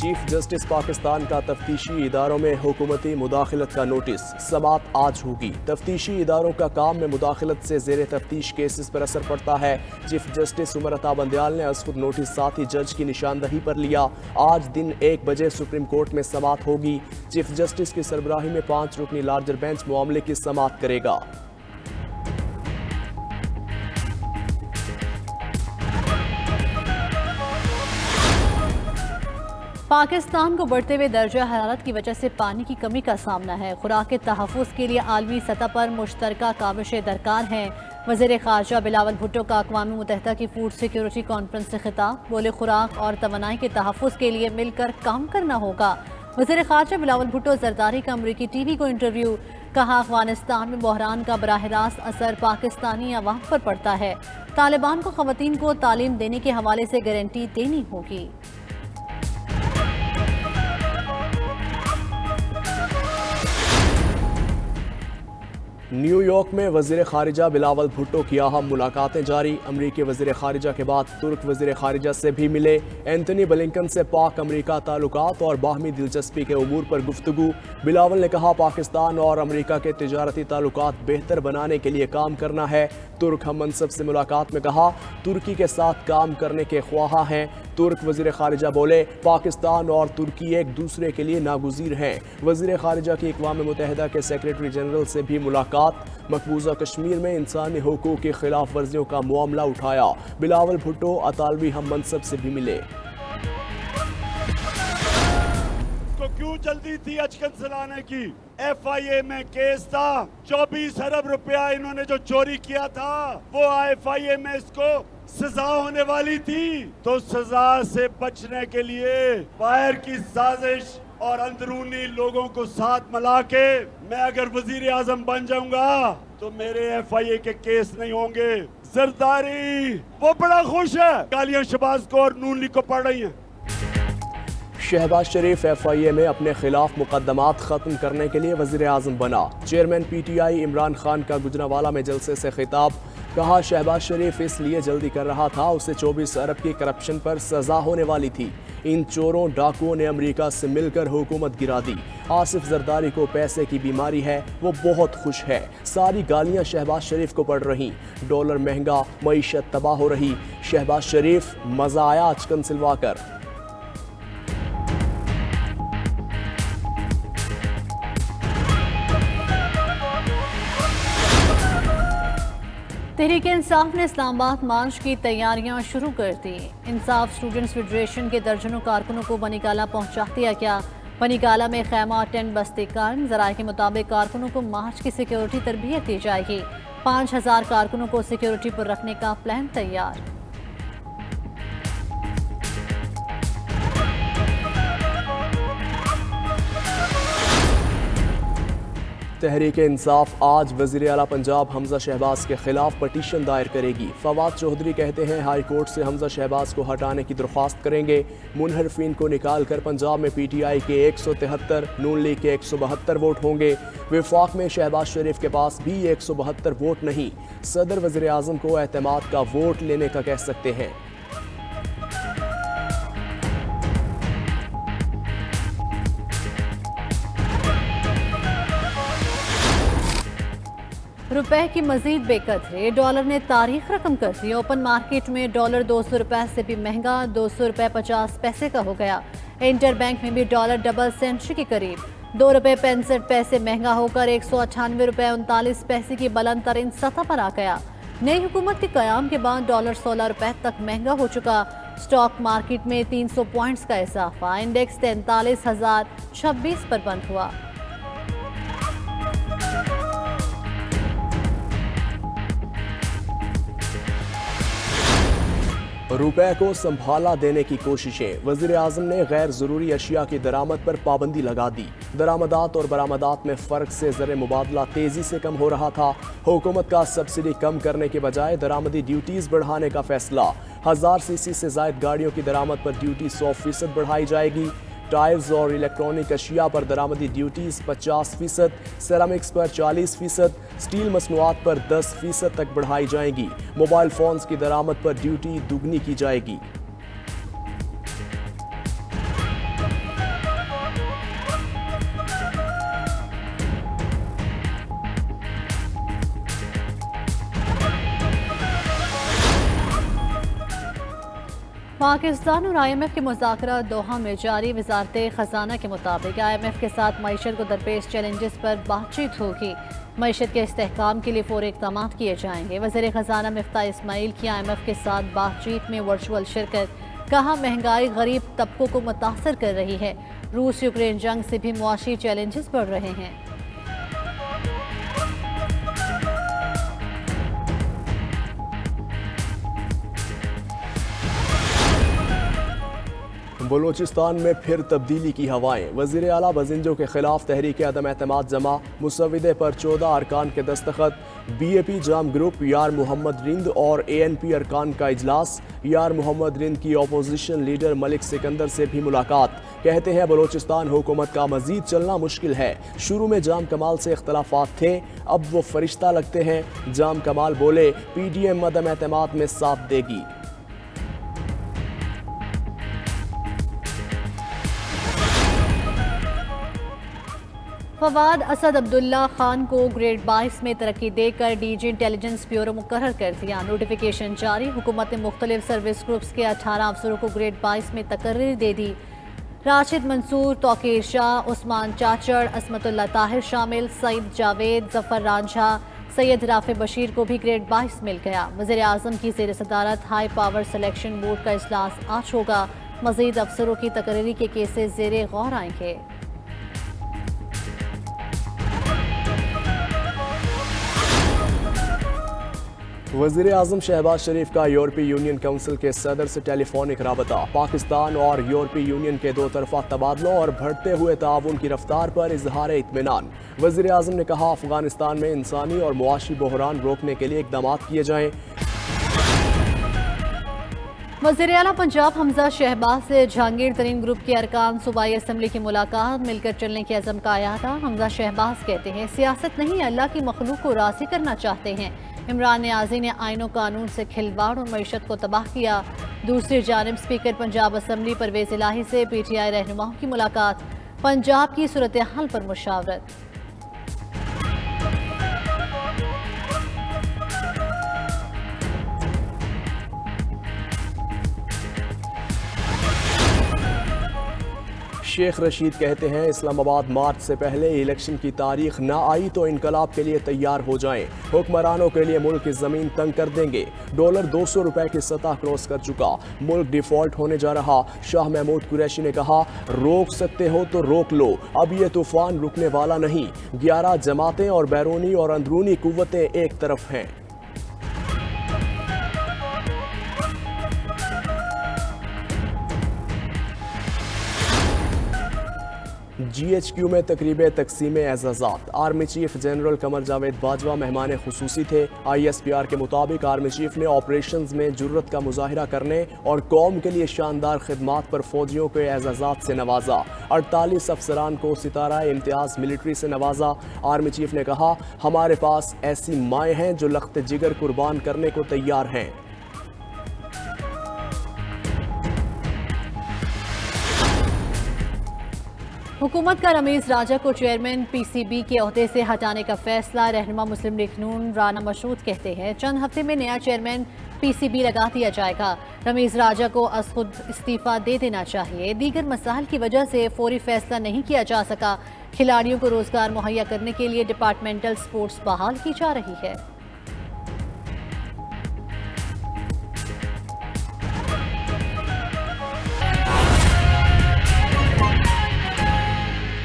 Chief justice Pakistan کا تفتیشی اداروں میں حکومتی مداخلت کا نوٹس، سماعت آج ہوگی۔ تفتیشی اداروں کا کام میں مداخلت سے زیر تفتیش کیسز پر اثر پڑتا ہے۔ چیف جسٹس عمر عطا بندیال نے از خود نوٹس ساتھی جج کی نشاندہی پر لیا۔ آج دن 1 بجے سپریم کورٹ میں سماعت ہوگی۔ چیف جسٹس کی سربراہی میں 5 رکنی لارجر بینچ معاملے کی سماعت کرے گا۔ پاکستان کو بڑھتے ہوئے درجہ حرارت کی وجہ سے پانی کی کمی کا سامنا ہے۔ خوراک کے تحفظ کے لیے عالمی سطح پر مشترکہ کاوشیں درکار ہیں۔ وزیر خارجہ بلاول بھٹو کا اقوام متحدہ کی فوڈ سیکیورٹی کانفرنس سے خطاب، بولے خوراک اور توانائی کے تحفظ کے لیے مل کر کام کرنا ہوگا۔ وزیر خارجہ بلاول بھٹو زرداری کا امریکی ٹی وی کو انٹرویو، کہا افغانستان میں بحران کا براہ راست اثر پاکستانی عوام پر پڑتا ہے۔ طالبان کو خواتین کو تعلیم دینے کے حوالے سے گارنٹی دینی ہوگی۔ نیو یارک میں وزیر خارجہ بلاول بھٹو کی اہم ملاقاتیں جاری۔ امریکی وزیر خارجہ کے بعد ترک وزیر خارجہ سے بھی ملے۔ اینتھنی بلنکن سے پاک امریکہ تعلقات اور باہمی دلچسپی کے امور پر گفتگو۔ بلاول نے کہا پاکستان اور امریکہ کے تجارتی تعلقات بہتر بنانے کے لیے کام کرنا ہے۔ ترک ہم منصب سے ملاقات میں کہا ترکی کے ساتھ کام کرنے کے خواہاں ہیں۔ ترک وزیر خارجہ بولے پاکستان اور ترکی ایک دوسرے کے لیے ناگزیر ہیں۔ وزیر خارجہ کی اقوام متحدہ کے سیکریٹری جنرل سے بھی ملاقات، مقبوضہ کشمیر میں انسانی حقوق کی خلاف ورزیوں کا معاملہ اٹھایا۔ بلاول بھٹو اطالوی ہم منصب سے بھی ملے۔ کیوں جلدی تھی اچکن سلانے کی؟ ایف آئی اے میں کیس تھا، 24 ارب روپیہ انہوں نے جو چوری کیا تھا وہ ایف آئی اے میں اس کو سزا ہونے والی تھی، تو سزا سے بچنے کے لیے باہر کی سازش اور اندرونی لوگوں کو ساتھ ملا کے میں اگر وزیر اعظم بن جاؤں گا تو میرے ایف آئی اے کے کیس نہیں ہوں گے۔ زرداری وہ بڑا خوش ہے، گالیاں شہباز کو اور نون لیگ کو پڑھ رہی ہیں۔ شہباز شریف ایف آئی اے میں اپنے خلاف مقدمات ختم کرنے کے لیے وزیر اعظم بنا۔ Chairman P T I Imran Khan کا گجرانوالہ میں جلسے سے خطاب، کہا شہباز شریف اس لیے جلدی کر رہا تھا، اسے 24 ارب کی کرپشن پر سزا ہونے والی تھی۔ ان چوروں ڈاکوؤں نے امریکہ سے مل کر حکومت گرا دی۔ آصف زرداری کو پیسے کی بیماری ہے، وہ بہت خوش ہے۔ ساری گالیاں شہباز شریف کو پڑ رہی، ڈالر مہنگا، معیشت تباہ ہو رہی۔ شہباز شریف مزہ آیا اچکن سلوا کر۔ تحریک انصاف نے اسلام آباد مارچ کی تیاریاں شروع کر دی۔ انصاف اسٹوڈنٹس فیڈریشن کے درجنوں کارکنوں کو بنی گالہ پہنچا دیا گیا۔ بنی گالہ میں خیمہ اور ٹینٹ بستے قائم، ذرائع کے مطابق کارکنوں کو مارچ کی سیکیورٹی تربیت دی جائے گی۔ 5000 کارکنوں کو سیکیورٹی پر رکھنے کا پلان تیار۔ تحریک انصاف آج وزیر اعلیٰ پنجاب حمزہ شہباز کے خلاف پٹیشن دائر کرے گی۔ فواد چودھری کہتے ہیں ہائی کورٹ سے حمزہ شہباز کو ہٹانے کی درخواست کریں گے۔ منحرفین کو نکال کر پنجاب میں پی ٹی آئی کے 173، نون لیگ کے 172 ووٹ ہوں گے۔ وفاق میں شہباز شریف کے پاس بھی 172 ووٹ نہیں۔ صدر وزیر اعظم کو اعتماد کا ووٹ لینے کا کہہ سکتے ہیں۔ روپے کی مزید بے قدری، ڈالر نے تاریخ رقم کر دی۔ اوپن مارکیٹ میں ڈالر 200 روپے سے بھی مہنگا، 200 روپے 50 پیسے کا ہو گیا۔ انٹر بینک میں بھی ڈالر ڈبل سینچری کے قریب، 2 روپے 65 پیسے مہنگا ہو کر 198 روپے 39 پیسے کی بلند ترین سطح پر آ گیا۔ نئی حکومت کے قیام کے بعد ڈالر 16 روپے تک مہنگا ہو چکا۔ سٹاک مارکیٹ میں 300 پوائنٹس کا اضافہ، انڈیکس 43,026 پر بند ہوا۔ روپے کو سنبھالا دینے کی کوششیں، وزیر اعظم نے غیر ضروری اشیاء کی درآمد پر پابندی لگا دی۔ درآمدات اور برآمدات میں فرق سے زر مبادلہ تیزی سے کم ہو رہا تھا۔ حکومت کا سبسڈی کم کرنے کے بجائے درآمدی ڈیوٹیز بڑھانے کا فیصلہ۔ 1000 سی سی سے زائد گاڑیوں کی درآمد پر ڈیوٹی 100% بڑھائی جائے گی۔ ٹائرز اور الیکٹرانک اشیاء پر درآمدی ڈیوٹیز 50%، سیرامکس پر 40%، سٹیل مصنوعات پر 10% تک بڑھائی جائیں گی۔ موبائل فونز کی درآمد پر ڈیوٹی دوگنی کی جائے گی۔ پاکستان اور IMF کے مذاکرات دوحہ میں جاری۔ وزارت خزانہ کے مطابق IMF کے ساتھ معیشت کو درپیش چیلنجز پر بات چیت ہوگی۔ معیشت کے استحکام کے لیے فوری اقدامات کیے جائیں گے۔ وزیر خزانہ مفتاح اسماعیل کی IMF کے ساتھ بات چیت میں ورچوئل شرکت۔ کہا مہنگائی غریب طبقوں کو متاثر کر رہی ہے۔ روس یوکرین جنگ سے بھی معاشی چیلنجز بڑھ رہے ہیں۔ بلوچستان میں پھر تبدیلی کی ہوائیں۔ وزیر اعلیٰ بزنجو کے خلاف تحریک عدم اعتماد جمع، مسودے پر 14 ارکان کے دستخط۔ BAP جام گروپ، یار محمد رند اور ANP ارکان کا اجلاس۔ یار محمد رند کی اپوزیشن لیڈر ملک سکندر سے بھی ملاقات۔ کہتے ہیں بلوچستان حکومت کا مزید چلنا مشکل ہے۔ شروع میں جام کمال سے اختلافات تھے، اب وہ فرشتہ لگتے ہیں۔ جام کمال بولے PDM عدم اعتماد میں ساتھ دے گی۔ فواد اسد عبداللہ خان کو گریڈ 22 میں ترقی دے کر DG انٹیلیجنس بیورو مقرر کر دیا۔ نوٹیفیکیشن جاری۔ حکومت نے مختلف سروس گروپس کے 18 افسروں کو گریڈ 22 میں تقرری دے دی۔ راشد منصور، توقیر شاہ، عثمان چاچڑ، عصمت اللہ طاہر شامل۔ سعید جاوید، ظفر رانجھا، سید رافع بشیر کو بھی گریڈ 22 مل گیا۔ وزیر اعظم کی زیر صدارت ہائی پاور سلیکشن بورڈ کا اجلاس آج ہوگا۔ مزید افسروں کی تقرری کے کیسز زیر غور آئیں گے۔ وزیر اعظم شہباز شریف کا یورپی یونین کونسل کے صدر سے ٹیلی فونک رابطہ۔ پاکستان اور یورپی یونین کے دو طرفہ تبادلوں اور بڑھتے ہوئے تعاون کی رفتار پر اظہار اطمینان۔ وزیر اعظم نے کہا افغانستان میں انسانی اور معاشی بحران روکنے کے لیے اقدامات کیے جائیں۔ وزیر اعلیٰ پنجاب حمزہ شہباز سے جہانگیر ترین گروپ کے ارکان صوبائی اسمبلی کی ملاقات۔ مل کر چلنے کے عزم کا اعادہ۔ حمزہ شہباز کہتے ہیں سیاست نہیں، اللہ کی مخلوق کو راضی کرنا چاہتے ہیں۔ عمران نیازی نے آئین و قانون سے کھلواڑ اور معیشت کو تباہ کیا۔ دوسری جانب اسپیکر پنجاب اسمبلی پرویز الہی سے PTI رہنماؤں کی ملاقات۔ پنجاب کی صورتحال پر مشاورت۔ شیخ رشید کہتے ہیں اسلام آباد مارچ سے پہلے الیکشن کی تاریخ نہ آئی تو انقلاب کے لیے تیار ہو جائیں۔ حکمرانوں کے لیے ملک کی زمین تنگ کر دیں گے۔ ڈالر 200 روپے کی سطح کراس کر چکا، ملک ڈیفالٹ ہونے جا رہا۔ شاہ محمود قریشی نے کہا روک سکتے ہو تو روک لو، اب یہ طوفان رکنے والا نہیں۔ 11 جماعتیں اور بیرونی اور اندرونی قوتیں ایک طرف ہیں۔ GHQ میں تقریب تقسیم اعزازات۔ Army chief general Qamar Javed Bajwa مہمان خصوصی تھے۔ ISPR کے مطابق آرمی چیف نے آپریشنز میں جرت کا مظاہرہ کرنے اور قوم کے لیے شاندار خدمات پر فوجیوں کو اعزازات سے نوازا۔ 48 افسران کو ستارہ امتیاز ملٹری سے نوازا۔ آرمی چیف نے کہا ہمارے پاس ایسی مائیں ہیں جو لخت جگر قربان کرنے کو تیار ہیں۔ حکومت کا رمیز راجہ کو چیئرمین PCB کے عہدے سے ہٹانے کا فیصلہ۔ رہنما مسلم لیگ نون رانا مشروط کہتے ہیں چند ہفتے میں نیا چیئرمین PCB لگا دیا جائے گا۔ رمیز راجہ کو از خود استعفیٰ دے دینا چاہیے۔ دیگر مسائل کی وجہ سے فوری فیصلہ نہیں کیا جا سکا۔ کھلاڑیوں کو روزگار مہیا کرنے کے لیے ڈپارٹمنٹل سپورٹس بحال کی جا رہی ہے۔